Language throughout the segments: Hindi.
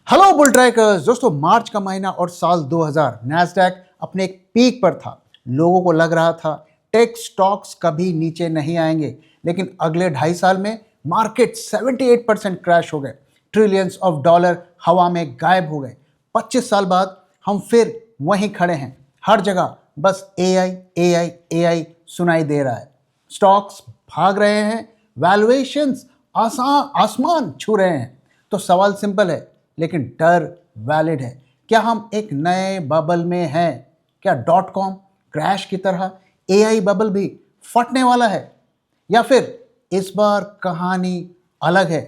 हेलो बुल ट्रैकर्स दोस्तों, मार्च का महीना और साल 2000 नैस्डैक अपने एक पीक पर था। लोगों को लग रहा था टेक स्टॉक्स कभी नीचे नहीं आएंगे, लेकिन अगले 2.5 साल में मार्केट 78% क्रैश हो गए। ट्रिलियंस ऑफ डॉलर हवा में गायब हो गए। 25 साल बाद हम फिर वहीं खड़े हैं। हर जगह बस एआई एआई एआई सुनाई दे रहा है। स्टॉक्स भाग रहे हैं, वैल्यूएशंस आसमान छू रहे हैं। तो सवाल सिंपल है, लेकिन डर वैलिड है। क्या हम एक नए बबल में हैं? क्या डॉट कॉम क्रैश की तरह एआई बबल भी फटने वाला है, या फिर इस बार कहानी अलग है?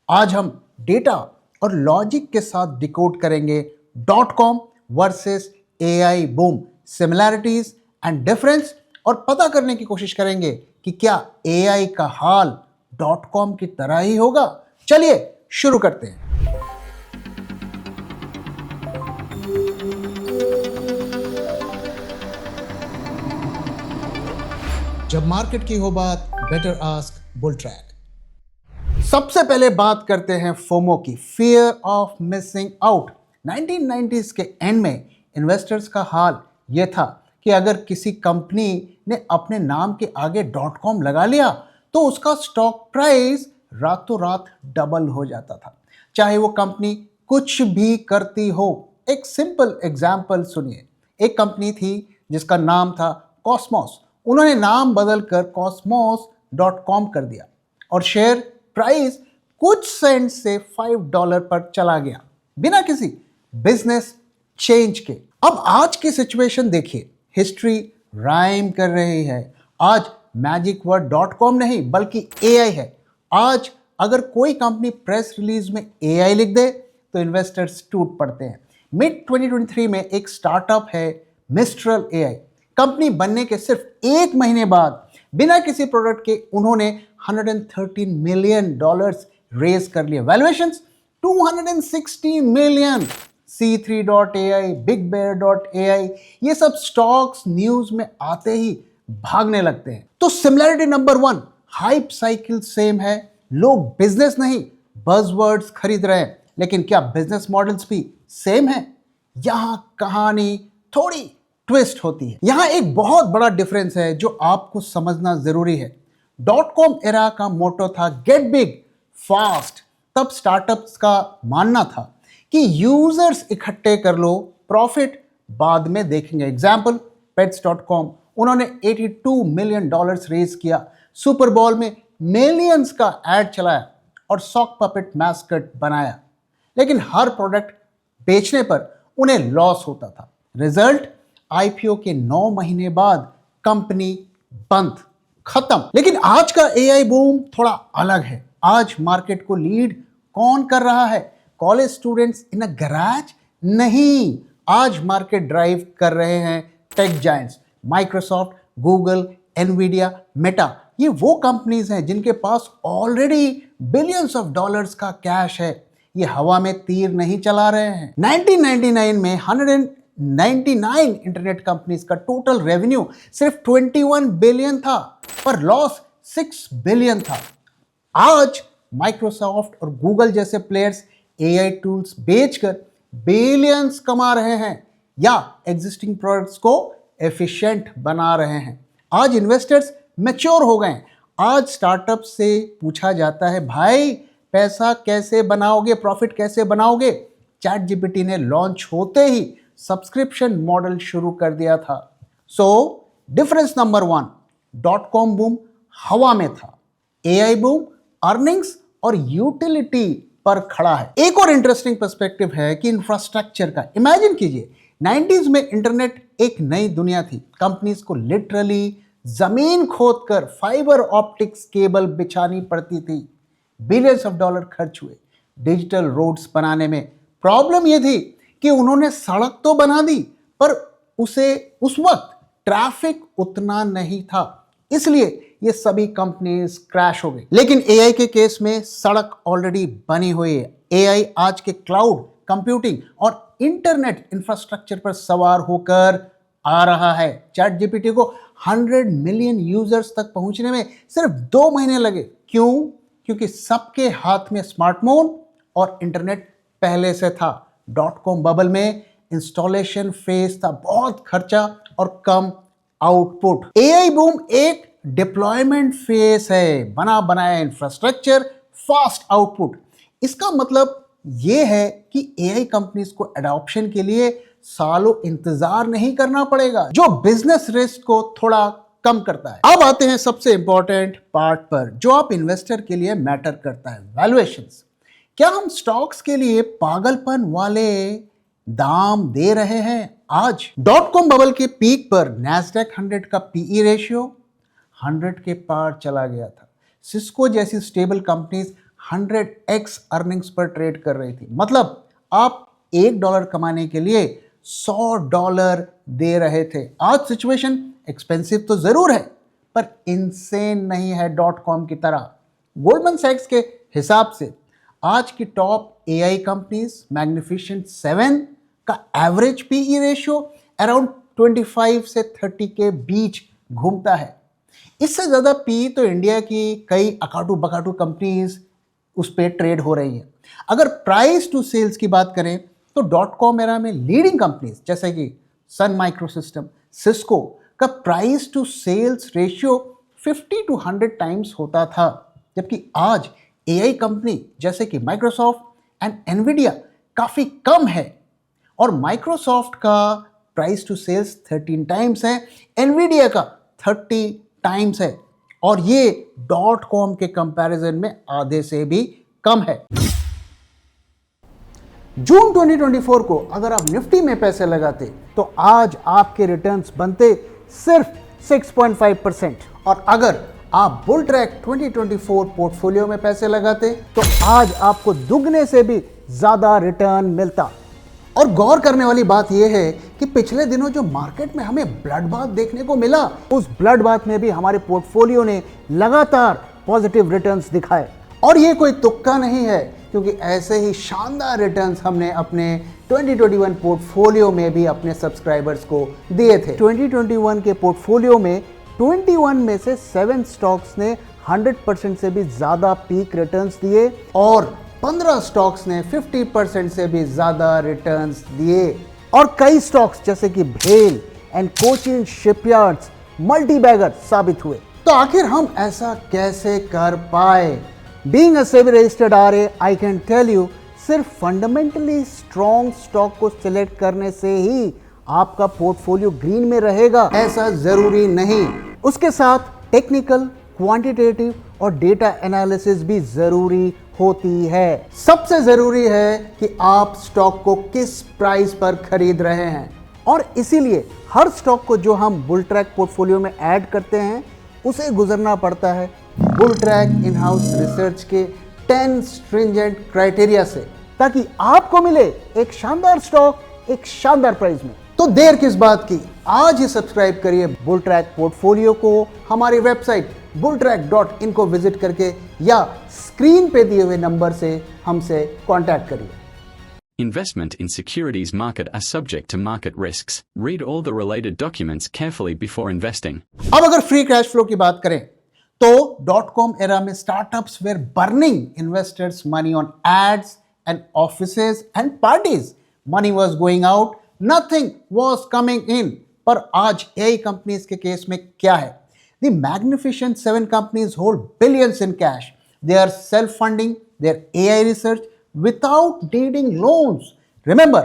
आज हम डेटा और लॉजिक के साथ डिकोड करेंगे dot com versus AI boom, similarities and difference, और पता करने की कोशिश करेंगे कि क्या एआई का हाल डॉट कॉम की तरह ही होगा। चलिए शुरू करते हैं। जब मार्केट की हो बात, बेटर आस्क बुल ट्रैक। सबसे पहले बात करते हैं फोमो की, fear of missing out. 1990s के एंड में इन्वेस्टर्स का हाल यह था कि अगर किसी कंपनी ने अपने नाम के आगे डॉट कॉम लगा लिया तो उसका स्टॉक प्राइस रातों रात डबल हो जाता था, चाहे वो कंपनी कुछ भी करती हो। एक सिंपल एग्जाम्पल सुनिए। एक कंपनी थी जिसका नाम था कॉस्मोस। उन्होंने नाम बदलकर cosmos.com कर दिया और शेयर प्राइस कुछ सेंट से $5 पर चला गया, बिना किसी बिजनेस चेंज के। अब आज की सिचुएशन देखिए, हिस्ट्री राइम कर रही है। आज मैजिक वर्ड डॉट कॉम नहीं बल्कि एआई है। आज अगर कोई कंपनी प्रेस रिलीज में एआई लिख दे तो इन्वेस्टर्स टूट पड़ते हैं। मिड 2023 में एक स्टार्टअप है मिस्ट्रल एआई। कंपनी बनने के सिर्फ 1 महीने बाद बिना किसी प्रोडक्ट के उन्होंने $113 मिलियन रेज कर लिए। Valuations $260 million. C3.ai, BigBear.ai, ये सब स्टॉक्स न्यूज में आते ही भागने लगते हैं। तो similarity number 1, hype cycle same है। लोग बिजनेस नहीं बज़वर्ड्स खरीद रहे हैं, लेकिन क्या बिजनेस मॉडल्स भी सेम है? यहां कहानी थोड़ी ट्विस्ट होती है। यहां एक बहुत बड़ा डिफरेंस है जो आपको समझना जरूरी है। डॉट कॉम एरा का मोटो था गेट बिग फास्ट। तब स्टार्टअप्स का मानना था कि यूजर्स इकट्ठे कर लो, प्रॉफिट बाद में देखेंगे। एग्जाम्पल pets.com, उन्होंने $82 मिलियन रेज किया, सुपर बॉल में मिलियंस का एड चलाया और सॉक पपेट मैस्कट बनाया, लेकिन हर प्रोडक्ट बेचने पर उन्हें लॉस होता था। रिजल्ट, आईपीओ के 9 महीने बाद कंपनी बंद, खत्म। लेकिन आज का एआई बूम थोड़ा अलग है। आज मार्केट को लीड कौन कर रहा है? College students in a garage नहीं, आज मार्केट ड्राइव कर रहे हैं tech giants, Microsoft, Google, Nvidia, Meta. ये वो कंपनीज हैं जिनके पास ऑलरेडी बिलियंस ऑफ डॉलर्स का कैश है। ये हवा में तीर नहीं चला रहे हैं। 1999 में 199 इंटरनेट कंपनीज का टोटल रेवेन्यू सिर्फ 21 बिलियन था, पर लॉस 6 बिलियन था। आज माइक्रोसॉफ्ट और गूगल जैसे प्लेयर्स एआई टूल्स बेचकर बिलियंस कमा रहे हैं या एग्जिस्टिंग प्रोडक्ट्स को एफिशिएंट बना रहे हैं। आज इन्वेस्टर्स मैच्योर हो गए। आज स्टार्टअप से पूछा जाता है, भाई पैसा कैसे बनाओगे, प्रॉफिट कैसे बनाओगे? चैट जीपीटी ने लॉन्च होते ही सब्सक्रिप्शन मॉडल शुरू कर दिया था। So difference number 1, dot com boom हवा में था, एआई बूम अर्निंग्स और यूटिलिटी पर खड़ा है। एक और इंटरेस्टिंग पर्सपेक्टिव है कि इंफ्रास्ट्रक्चर का। इमेजिन कीजिए, 90s में इंटरनेट एक नई दुनिया थी। कंपनीज को लिटरली जमीन खोदकर फाइबर ऑप्टिक्स केबल बिछानी पड़ती थी। बिलियंस ऑफ डॉलर खर्च हुए डिजिटल रोड्स बनाने में। प्रॉब्लम यह थी कि उन्होंने सड़क तो बना दी, पर उस वक्त ट्रैफिक उतना नहीं था, इसलिए ये सभी कंपनीज क्रैश हो गई। लेकिन एआई के केस में सड़क ऑलरेडी बनी हुई है। एआई आज के क्लाउड कंप्यूटिंग और इंटरनेट इंफ्रास्ट्रक्चर पर सवार होकर आ रहा है। चैट जीपीटी को 100 मिलियन यूजर्स तक पहुंचने में सिर्फ 2 महीने लगे। क्यों? क्योंकि सबके हाथ में स्मार्टफोन और इंटरनेट पहले से था। डॉट कॉम बबल में इंस्टॉलेशन फेज था, बहुत खर्चा और कम आउटपुट। एआई बूम एक डिप्लॉयमेंट फेज है, बना बनाया इंफ्रास्ट्रक्चर, फास्ट आउटपुट। इसका मतलब यह है कि एआई कंपनीज को एडॉप्शन के लिए सालों इंतजार नहीं करना पड़ेगा, जो बिजनेस रिस्क को थोड़ा कम करता है। अब आते हैं सबसे इंपॉर्टेंट पार्ट पर, जो आप इन्वेस्टर के लिए मैटर करता है, वैल्यूएशंस। क्या हम स्टॉक्स के लिए पागलपन वाले दाम दे रहे हैं? आज डॉट कॉम बबल के पीक पर नैस्डैक 100 का पीई रेशियो 100 के पार चला गया था। सिस्को जैसी स्टेबल कंपनीज 100x अर्निंग्स पर ट्रेड कर रही थी। मतलब आप $1 कमाने के लिए $100 दे रहे थे। आज सिचुएशन एक्सपेंसिव तो जरूर है, पर इनसेन नहीं है डॉट कॉम की तरह। गोल्डमैन सैक्स के हिसाब से आज की टॉप एआई कंपनीज मैग्निफिसेंट 7 का एवरेज पीई रेशियो अराउंड 25 से 30 के बीच घूमता है। इससे ज़्यादा पीई तो इंडिया की कई अकाटू बकाटू कंपनीज उस पर ट्रेड हो रही है। अगर प्राइस टू सेल्स की बात करें तो डॉट कॉम एरा में लीडिंग कंपनीज जैसे कि सन माइक्रोसिस्टम, सिस्को का price to sales ratio 50 to 100 times होता था, जबकि आज एआई कंपनी जैसे कि माइक्रोसॉफ्ट एंड एनवीडिया काफ़ी कम है। और माइक्रोसॉफ्ट का प्राइस टू सेल्स 13 टाइम्स है, एनवीडिया का 30 टाइम्स है, और ये डॉट कॉम के कंपैरिजन में आधे से भी कम है। जून 2024 को अगर आप निफ्टी में पैसे लगाते तो आज आपके रिटर्न्स बनते सिर्फ 6.5%, और अगर आप बुल ट्रैक 2024 पोर्टफोलियो में पैसे लगाते तो आज आपको दुगने से भी ज्यादा रिटर्न मिलता। और गौर करने वाली बात यह है कि पिछले दिनों जो मार्केट में हमें ब्लड बाथ देखने को मिला, उस ब्लड बाथ में भी हमारे पोर्टफोलियो ने लगातार पॉजिटिव रिटर्न्स दिखाए। और ये कोई तुक्का नहीं है, क्योंकि ऐसे ही शानदार रिटर्न्स हमने अपने 2021 पोर्टफोलियो में भी अपने सब्सक्राइबर्स को दिए थे। 2021 के पोर्टफोलियो में 21 में से 7 स्टॉक्स ने 100% से भी ज्यादा पीक रिटर्न्स दिए और 15 स्टॉक्स ने 50% से भी ज्यादा रिटर्न्स दिए। और कई स्टॉक्स जैसे कि भेल एंड कोचिन शिपयार्ड्स मल्टीबैगर साबित हुए। तो आखिर हम ऐसा कैसे कर पाए? Being a SEBI registered RA, I can tell you, सिर्फ फंडामेंटली स्ट्रॉन्ग स्टॉक को सिलेक्ट करने से ही आपका पोर्टफोलियो ग्रीन में रहेगा, ऐसा जरूरी नहीं। उसके साथ टेक्निकल, क्वांटिटेटिव और डेटा एनालिसिस भी जरूरी होती है। सबसे जरूरी है कि आप स्टॉक को किस प्राइस पर खरीद रहे हैं, और इसीलिए हर स्टॉक को जो हम बुल ट्रैक पोर्टफोलियो में ऐड करते हैं उसे गुजरना पड़ता है bull track in house research के 10 स्ट्रिंजेंट क्राइटेरिया से, ताकि आपको मिले एक शानदार स्टॉक एक शानदार प्राइस में। तो देर किस बात की, आज ही सब्सक्राइब करिए बुल ट्रैक पोर्टफोलियो को हमारी वेबसाइट bulltrack.in को विजिट करके, या स्क्रीन पे दिए हुए नंबर से हमसे कांटेक्ट करिए। Investment in securities market are subject to market risks. Read all the related documents carefully before investing. अब अगर फ्री कैश फ्लो की बात करें तो डॉट कॉम एरा में startups were burning investors money on ads and offices and parties. Money was going out, nothing was coming in. पर आज एआई कंपनीज के केस में क्या है? The magnificent 7 companies hold billions in cash. They are self funding their AI research without needing loans. Remember,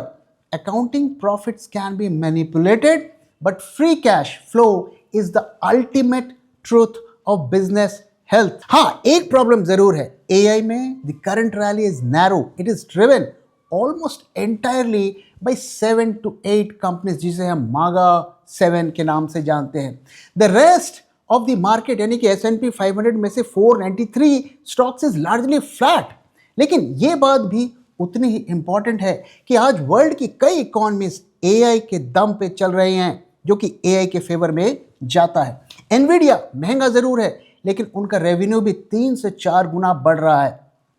accounting profits can be manipulated, but free cash flow is the ultimate truth of business health. हाँ, एक प्रॉब्लम जरूर है AI में, the current rally is narrow. It is driven almost entirely by 7 to 8 companies जिसे हम मागा 7 के नाम से जानते हैं। The rest of the market यानी कि S&P 500 में से 493 stocks is largely flat. लेकिन ये बात भी उतनी ही इंपॉर्टेंट है कि आज वर्ल्ड की कई इकोनॉमीज एआई के दम पे चल रहे हैं, जो कि एआई के फेवर में जाता है। एनवीडिया महंगा जरूर है, लेकिन उनका रेवेन्यू भी 3 से 4 गुना बढ़ रहा है।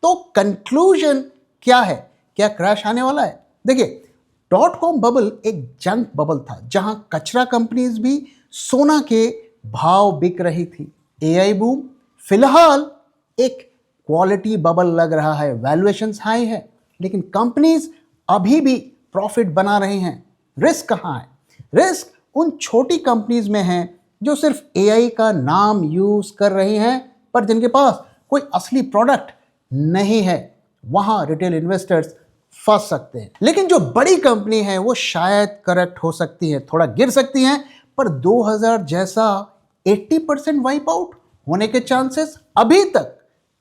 तो कंक्लूजन क्या है? क्या क्रैश आने वाला है? देखिए, डॉट कॉम बबल एक जंक बबल था, जहां कचरा कंपनीज भी सोना के भाव बिक रही थी। एआई बूम फिलहाल एक क्वालिटी बबल लग रहा है, वैल्यूएशंस हाई है, लेकिन कंपनीज अभी भी प्रॉफिट बना रही हैं। रिस्क कहाँ है? रिस्क उन छोटी कंपनीज में है जो सिर्फ एआई का नाम यूज कर रही हैं, पर जिनके पास कोई असली प्रोडक्ट नहीं है। वहां रिटेल इन्वेस्टर्स फंस सकते हैं। लेकिन जो बड़ी कंपनी है वो शायद करेक्ट हो सकती है, थोड़ा गिर सकती हैं, पर 2000 जैसा 80% वाइप आउट होने के चांसेस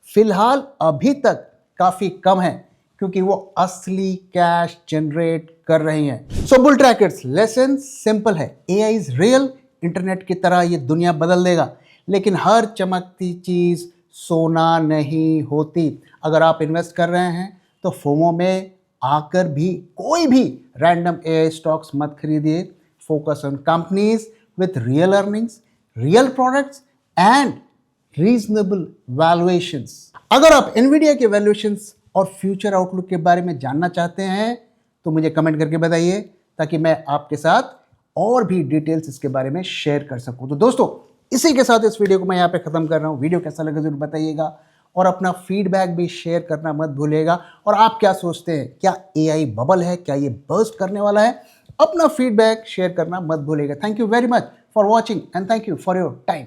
फिलहाल अभी तक काफी कम है, क्योंकि वो असली कैश जनरेट कर रही हैं। सो बुल ट्रैकर्स, लेसन सिंपल है, एआई इज रियल। इंटरनेट की तरह ये दुनिया बदल देगा, लेकिन हर चमकती चीज सोना नहीं होती। अगर आप इन्वेस्ट कर रहे हैं तो फोमो में आकर भी कोई भी रैंडम एआई स्टॉक्स मत खरीदिए। Focus on companies with real earnings, real products and reasonable valuations. अगर आप एनवीडिया के वैल्यूएशंस और फ्यूचर आउटलुक के बारे में जानना चाहते हैं तो मुझे कमेंट करके बताइए, ताकि मैं आपके साथ और भी डिटेल्स इसके बारे में शेयर कर सकूं। तो दोस्तों, इसी के साथ इस वीडियो को मैं यहाँ पे खत्म कर रहा हूँ। वीडियो कैसा लगा जरूर बताइएगा और अपना फीडबैक भी शेयर करना मत भूलिएगा। और आप क्या सोचते हैं, क्या एआई बबल है, क्या ये बर्स्ट करने वाला है? अपना फीडबैक शेयर करना मत भूलिएगा। Thank you very much for watching and thank you for your time.